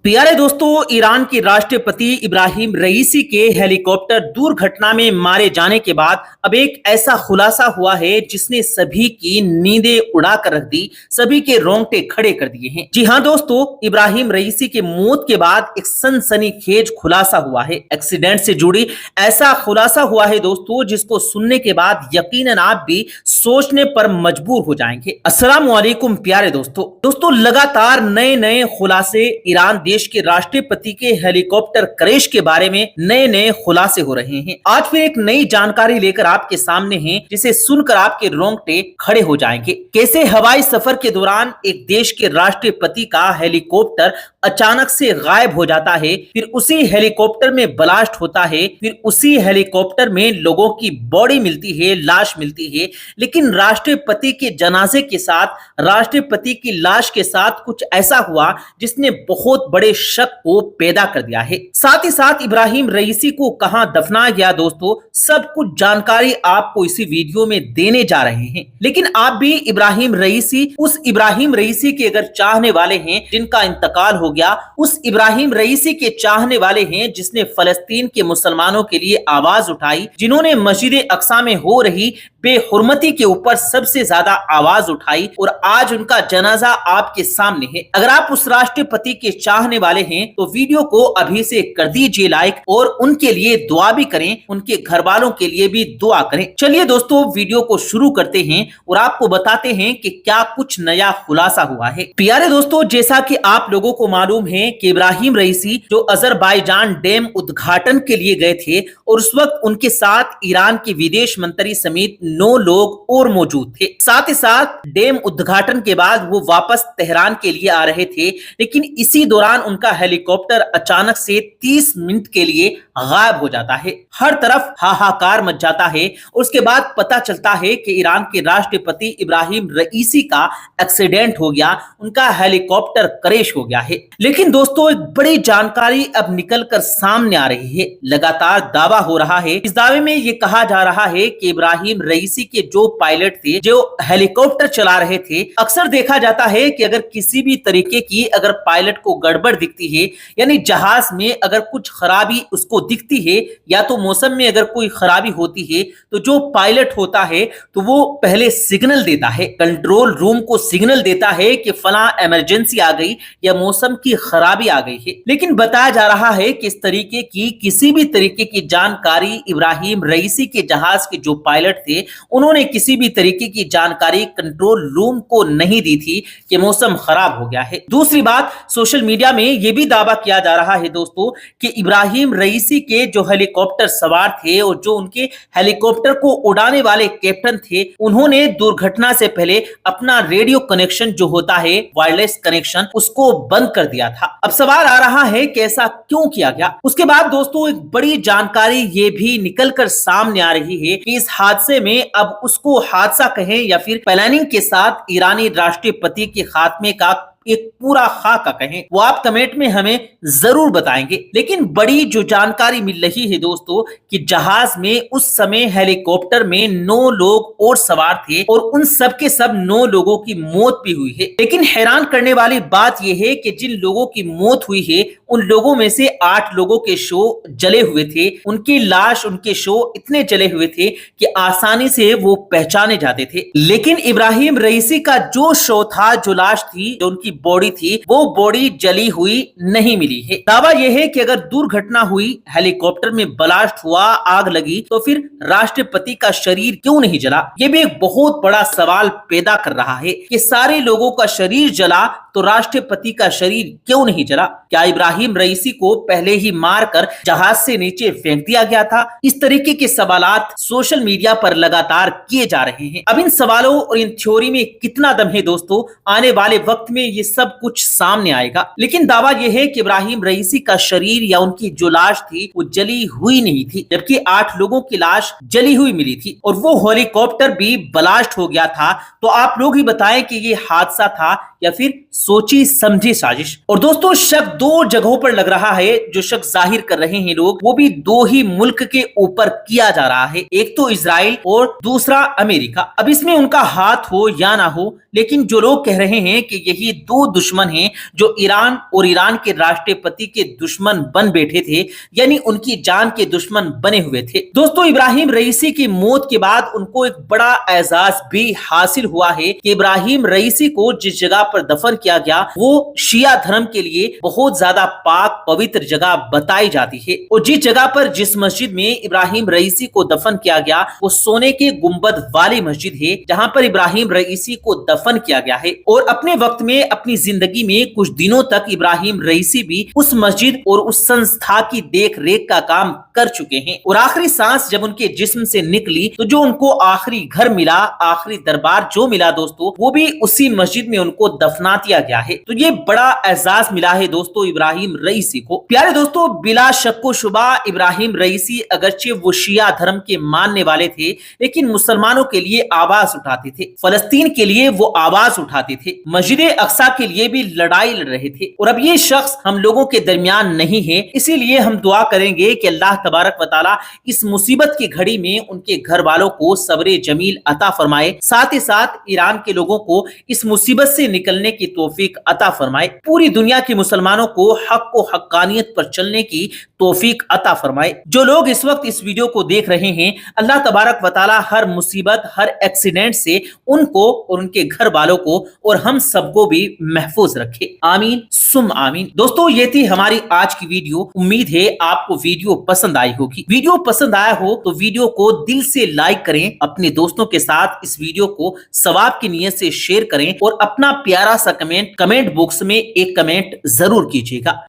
प्यारे दोस्तों, ईरान के राष्ट्रपति इब्राहिम रईसी के हेलीकॉप्टर दुर्घटना में मारे जाने के बाद अब एक ऐसा खुलासा हुआ है जिसने सभी की नींदें उड़ा कर रख दी, सभी के रोंगटे खड़े कर दिए हैं। जी हां दोस्तों, इब्राहिम रईसी के मौत के बाद एक सनसनीखेज खुलासा हुआ है। एक्सीडेंट से जुड़ी ऐसा खुलासा हुआ है दोस्तों, जिसको सुनने के बाद यकीनन आप भी सोचने पर मजबूर हो जाएंगे। अस्सलाम वालेकुम प्यारे दोस्तों, लगातार नए नए खुलासे ईरान देश के राष्ट्रपति के हेलीकॉप्टर क्रैश के बारे में नए नए खुलासे हो रहे हैं। आज फिर एक नई जानकारी लेकर आपके सामने हैं, जिसे सुनकर आपके रोंगटे खड़े हो जाएंगे। कैसे हवाई सफर के दौरान एक देश के राष्ट्रपति का हेलीकॉप्टर अचानक से गायब हो जाता है, फिर उसी हेलीकॉप्टर में ब्लास्ट होता है, फिर उसी हेलीकॉप्टर में लोगों की बॉडी मिलती है, लाश मिलती है, लेकिन राष्ट्रपति के जनाजे के साथ, राष्ट्रपति की लाश के साथ कुछ ऐसा हुआ जिसने बहुत बड़े शक को पैदा कर दिया है। साथ ही साथ इब्राहिम रईसी को कहां दफनाया गया दोस्तों, सब कुछ जानकारी आपको इसी वीडियो में देने जा रहे हैं। लेकिन आप भी उस इब्राहिम रईसी के अगर चाहने वाले हैं जिनका इंतकाल हो गया, उस इब्राहिम रईसी के चाहने वाले हैं जिसने फलस्तीन के मुसलमानों के लिए आवाज उठाई, जिन्होंने मस्जिद अक्सा में हो रही बेहुरमती के ऊपर सबसे ज्यादा आवाज उठाई, और आज उनका जनाजा आपके सामने है। अगर आप उस राष्ट्रपति के चाहने वाले हैं तो वीडियो को अभी से कर दीजिए लाइक, और उनके लिए दुआ भी करें, उनके घर वालों के लिए भी दुआ करें। चलिए दोस्तों, वीडियो को शुरू करते हैं और आपको बताते हैं कि क्या कुछ नया खुलासा हुआ है। प्यारे दोस्तों, जैसा कि आप लोगों को मालूम है कि इब्राहिम रईसी जो अजरबैजान डैम उद्घाटन के लिए गए थे, और उस वक्त उनके साथ ईरान के विदेश मंत्री समेत 9 लोग और मौजूद थे। साथ ही साथ डैम उद्घाटन के बाद वो वापस तेहरान के लिए आ रहे थे, लेकिन इसी दौरान उनका हेलीकॉप्टर अचानक से 30 मिनट के लिए गायब हो जाता है। हर तरफ हाहाकार मच जाता है, और उसके बाद पता चलता है कि ईरान के राष्ट्रपति इब्राहिम रईसी का एक्सीडेंट हो गया, उनका हेलीकॉप्टर क्रैश हो गया है। लेकिन दोस्तों, एक बड़ी जानकारी अब निकलकर सामने आ रही है। लगातार दावा हो रहा है, इस दावे में ये कहा जा रहा है कि इब्राहिम रईसी के जो पायलट थे, जो हेलीकॉप्टर चला रहे थे, अक्सर देखा जाता है कि अगर किसी भी तरीके की अगर पायलट को गड़बड़ दिखती है, यानी जहाज में अगर कुछ खराबी उसको दिखती है, या तो मौसम में अगर कोई खराबी होती है, तो जो पायलट होता है तो वो पहले सिग्नल देता है, कंट्रोल रूम को सिग्नल देता है कि फला इमरजेंसी आ गई या मौसम की खराबी आ गई है। लेकिन बताया जा रहा है कि इस तरीके की किसी भी तरीके की जानकारी इब्राहिम रईसी के जहाज के जो पायलट थे, उन्होंने किसी भी तरीके की जानकारी कंट्रोल रूम को नहीं दी थी कि मौसम खराब हो गया है। दूसरी बात, सोशल मीडिया में यह भी दावा किया जा रहा है दोस्तों कि इब्राहिम रईसी के जो हेलीकॉप्टर सवार थे और जो उनके हेलीकॉप्टर को उड़ाने वाले कैप्टन थे, उन्होंने दुर्घटना से पहले अपना रेडियो कनेक्शन जो होता है, वायरलेस कनेक्शन, उसको बंद कर दिया था। अब सवाल आ रहा है कि ऐसा क्यों किया गया। उसके बाद दोस्तों, एक बड़ी जानकारी ये भी निकलकर सामने आ रही है कि इस हादसे में, अब उसको हादसा कहें या फिर प्लानिंग के साथ ईरानी राष्ट्रपति के खात्मे का एक पूरा खाका कहें, वो आप कमेंट में हमें जरूर बताएंगे। लेकिन बड़ी जो जानकारी मिल रही है दोस्तों, कि जहाज में उस समय हेलीकॉप्टर में 9 लोग और सवार थे, और उन सब के सब 9 लोगों की मौत भी हुई है। लेकिन हैरान करने वाली बात यह है कि जिन लोगों की मौत हुई है, उन लोगों में से 8 लोगों के शो जले हुए थे, उनकी लाश, उनके शो इतने जले हुए थे कि आसानी से वो पहचाने जाते थे। लेकिन इब्राहिम रईसी का जो शो था, जो लाश थी, जो उनकी बॉडी थी, वो बॉडी जली हुई नहीं मिली है। दावा यह है कि अगर दुर्घटना हुई, हेलीकॉप्टर में ब्लास्ट हुआ, आग लगी, तो फिर राष्ट्रपति का शरीर क्यों नहीं जला। ये भी एक बहुत बड़ा सवाल पैदा कर रहा है कि सारे लोगों का शरीर जला तो राष्ट्रपति का शरीर क्यों नहीं जला। क्या इब्राहिम रईसी को पहले ही मारकर जहाज से नीचे फेंक दिया गया था? इस तरीके के सवालात सोशल मीडिया पर लगातार किए जा रहे हैं। अब इन सवालों और इन थ्योरी में कितना दम है दोस्तों, आने वाले वक्त में ये सब कुछ सामने आएगा। लेकिन दावा यह है कि इब्राहिम रईसी का शरीर या उनकी जो लाश थी वो जली हुई नहीं थी, जबकि 8 लोगों की लाश जली हुई मिली थी, और वो हेलीकॉप्टर भी ब्लास्ट हो गया था। तो आप लोग ही बताएं कि ये हादसा था या फिर सोची समझी साजिश। और दोस्तों शक दो जगहों पर लग रहा है, जो शक जाहिर कर रहे हैं लोग वो भी दो ही मुल्क के ऊपर किया जा रहा है, एक तो इजराइल और दूसरा अमेरिका। अब इसमें उनका हाथ हो या ना हो, लेकिन जो लोग कह रहे हैं कि यही दो दुश्मन हैं जो ईरान और ईरान के राष्ट्रपति के दुश्मन बन बैठे थे, यानी उनकी जान के दुश्मन बने हुए थे। दोस्तों इब्राहिम रईसी की मौत के बाद उनको एक बड़ा एजाज भी हासिल हुआ है कि इब्राहिम रईसी को जिस जगह पर दफन किया गया वो शिया धर्म के लिए बहुत ज्यादा पाक पवित्र जगह बताई जाती है। और जिस जगह पर जिस मस्जिद में इब्राहिम रईसी को दफन किया गया वो सोने के गुंबद वाली मस्जिद है, जहां पर इब्राहिम रईसी को दफन किया गया है। और अपने वक्त में अपनी जिंदगी में कुछ दिनों तक इब्राहिम रईसी भी उस मस्जिद और उस संस्था की देख रेख का काम कर चुके हैं। और आखिरी सांस जब उनके जिस्म से निकली तो जो उनको आखिरी घर मिला, आखिरी दरबार जो मिला दोस्तों, वो भी उसी मस्जिद में उनको दफना दिया गया है। तो ये बड़ा एजाज मिला है दोस्तों इब्राहिम रईसी को। प्यारे दोस्तों बिला शक व शुबा इब्राहिम रईसी अगरचे वो शिया धर्म के मानने वाले थे, लेकिन मुसलमानों के लिए आवाज उठाते थे, फलस्तीन के लिए वो आवाज उठाते थे, मस्जिद अक्सा के लिए भी लड़ाई लड़ रहे थे। और अब ये शख्स हम लोगों के दरमियान नहीं है, इसीलिए हम दुआ करेंगे कि अल्लाह तबारक व तआला इस मुसीबत की घड़ी में उनके घर वालों को सब्र जमील अता फरमाए, साथ ही साथ ईरान के लोगों को इस मुसीबत से निकलने की तौफीक अता फरमाए, पूरी दुनिया के मुसलमानों को हक व हक्कानियत पर चलने की तौफीक अता फरमाए। जो लोग इस वक्त इस वीडियो को देख रहे हैं, अल्लाह तबारक व तआला हर मुसीबत हर एक्सीडेंट से उनको और उनके घर वालों को और हम सबको भी महफूज रखे, आमीन सुम आमीन। दोस्तों ये थी हमारी आज की वीडियो, उम्मीद है आपको वीडियो पसंद आई होगी। वीडियो पसंद आया हो तो वीडियो को दिल से लाइक करें, अपने दोस्तों के साथ इस वीडियो को सवाब की नीयत से शेयर करें और अपना प्यारा सा कमेंट बॉक्स में एक कमेंट जरूर कीजिएगा।